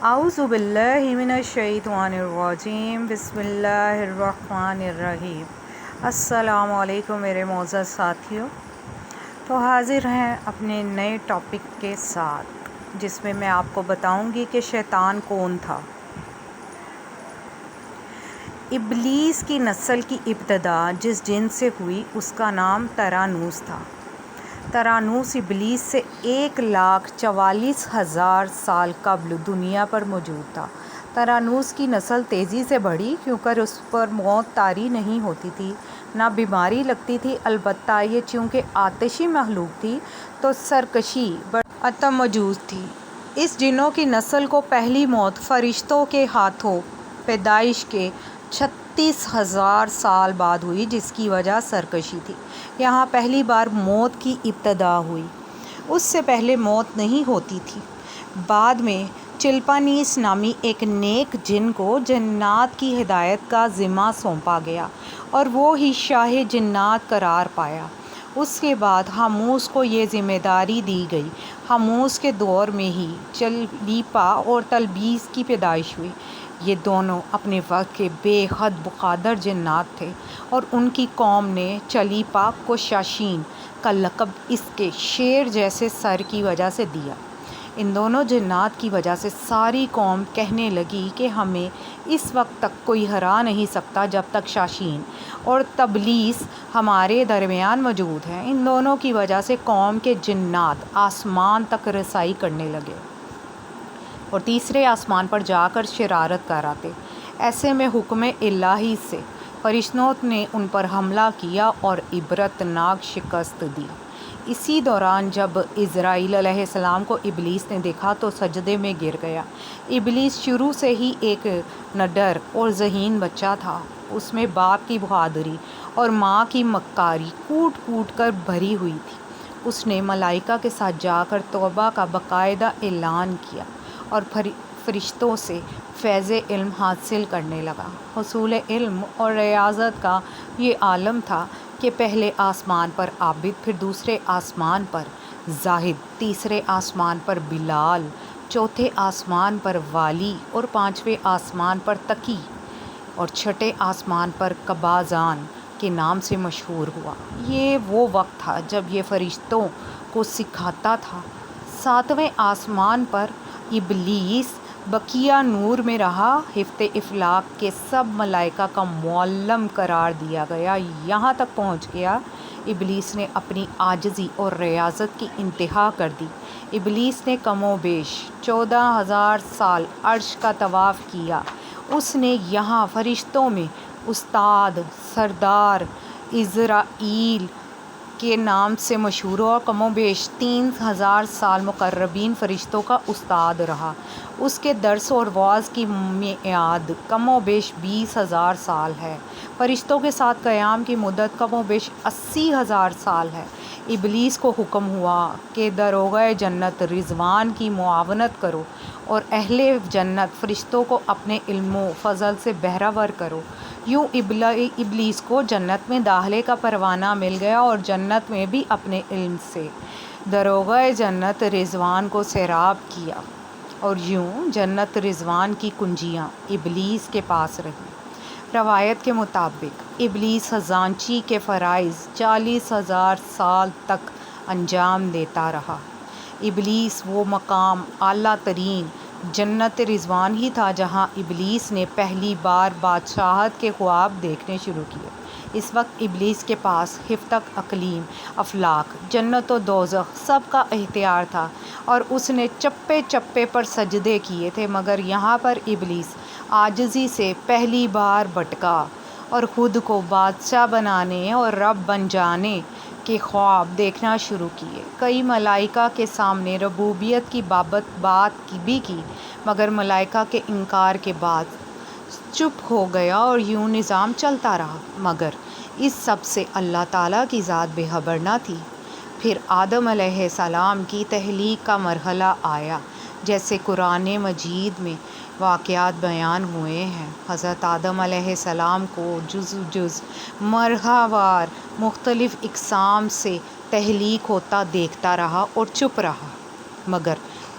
اعوذ باللہ من الشیطان الرجیم، بسم اللہ الرحمن الرحیم۔ السلام علیکم میرے معزز ساتھیوں۔ تو حاضر ہیں اپنے نئے ٹاپک کے ساتھ، جس میں آپ کو بتاؤں گی کہ شیطان کون تھا۔ ابلیس کی نسل کی ابتدا جس جن سے ہوئی اس کا نام ترانوس تھا۔ ترانوس ابلیس سے 1,44,000 سال قبل دنیا پر موجود تھا۔ ترانوس کی نسل تیزی سے بڑھی کیونکہ اس پر موت طاری نہیں ہوتی تھی، نہ بیماری لگتی تھی۔ البتہ یہ چونکہ آتشی مخلوق تھی تو سرکشی عدم موجود تھی۔ اس جنوں کی نسل کو پہلی موت فرشتوں کے ہاتھوں پیدائش کے 36,000 سال بعد ہوئی، جس کی وجہ سرکشی تھی۔ یہاں پہلی بار موت کی ابتدا ہوئی، اس سے پہلے موت نہیں ہوتی تھی۔ بعد میں چلپانیس نامی ایک نیک جن کو جنات کی ہدایت کا ذمہ سونپا گیا اور وہ ہی شاہ جنات قرار پایا۔ اس کے بعد ہاموس کو یہ ذمہ داری دی گئی۔ ہاموس کے دور میں ہی چلیپا اور تلبیس کی پیدائش ہوئی۔ یہ دونوں اپنے وقت کے بے حد بقادر جنات تھے اور ان کی قوم نے چلیپا کو شاشین کا لقب اس کے شیر جیسے سر کی وجہ سے دیا۔ ان دونوں جنات کی وجہ سے ساری قوم کہنے لگی کہ ہمیں اس وقت تک کوئی ہرا نہیں سکتا جب تک شاشین اور تبلیس ہمارے درمیان موجود ہیں۔ ان دونوں کی وجہ سے قوم کے جنات آسمان تک رسائی کرنے لگے اور تیسرے آسمان پر جا کر شرارت کراتے۔ ایسے میں حکم الہی سے فرشتوں نے ان پر حملہ کیا اور عبرتناک شکست دی۔ اسی دوران جب عزرائیل علیہ السلام کو ابلیس نے دیکھا تو سجدے میں گر گیا۔ ابلیس شروع سے ہی ایک نڈر اور ذہین بچہ تھا۔ اس میں باپ کی بہادری اور ماں کی مکاری کوٹ کوٹ کر بھری ہوئی تھی۔ اس نے ملائکہ کے ساتھ جا کر توبہ کا باقاعدہ اعلان کیا اور فرشتوں سے فیض علم حاصل کرنے لگا۔ حصول علم اور ریاضت کا یہ عالم تھا کہ پہلے آسمان پر عابد، پھر دوسرے آسمان پر زاہد، تیسرے آسمان پر بلال، چوتھے آسمان پر والی اور پانچویں آسمان پر تقی اور چھٹے آسمان پر قبازان کے نام سے مشہور ہوا۔ یہ وہ وقت تھا جب یہ فرشتوں کو سکھاتا تھا۔ ساتویں آسمان پر ابلیس بقیہ نور میں رہا۔ ہفتہ افلاک کے سب ملائکہ کا معلم قرار دیا گیا۔ یہاں تک پہنچ گیا ابلیس نے اپنی عاجزی اور ریاضت کی انتہا کر دی۔ ابلیس نے کم و بیش 14,000 سال عرش کا طواف کیا۔ اس نے یہاں فرشتوں میں استاد، سردار، عزرائیل کے نام سے مشہور ہوا اور کم و بیش 3,000 سال مقربین فرشتوں کا استاد رہا۔ اس کے درس اور وعظ کی میعاد کم و بیش 20,000 سال ہے۔ فرشتوں کے ساتھ قیام کی مدت کم و بیش 80,000 سال ہے۔ ابلیس کو حکم ہوا کہ داروغہ جنت رضوان کی معاونت کرو اور اہل جنت فرشتوں کو اپنے علم و فضل سے بہرہ ور کرو۔ یوں ابلیس کو جنت میں داخلے کا پروانہ مل گیا اور جنت میں بھی اپنے علم سے داروغہ جنت رضوان کو سیراب کیا اور یوں جنت رضوان کی کنجیاں ابلیس کے پاس رہیں۔ روایت کے مطابق ابلیس خزانچی کے فرائض 40,000 سال تک انجام دیتا رہا۔ ابلیس وہ مقام اعلیٰ ترین جنت رضوان ہی تھا جہاں ابلیس نے پہلی بار بادشاہت کے خواب دیکھنے شروع کیے۔ اس وقت ابلیس کے پاس ہفتہ اقلیم، افلاک، جنت و دوزخ سب کا اختیار تھا اور اس نے چپے چپے پر سجدے کیے تھے، مگر یہاں پر ابلیس عاجزی سے پہلی بار بھٹکا اور خود کو بادشاہ بنانے اور رب بن جانے کے خواب دیکھنا شروع کیے۔ کئی ملائکہ کے سامنے ربوبیت کی بابت بات بھی کی، مگر ملائکہ کے انکار کے بعد چپ ہو گیا اور یوں نظام چلتا رہا۔ مگر اس سب سے اللہ تعالیٰ کی ذات بے خبر نہ تھی۔ پھر آدم علیہ السلام کی تخلیق کا مرحلہ آیا۔ جیسے قرآن مجید میں واقعات بیان ہوئے ہیں، حضرت آدم علیہ السلام کو جز مرحلہ وار مختلف اقسام سے تخلیق ہوتا دیکھتا رہا اور چپ رہا، مگر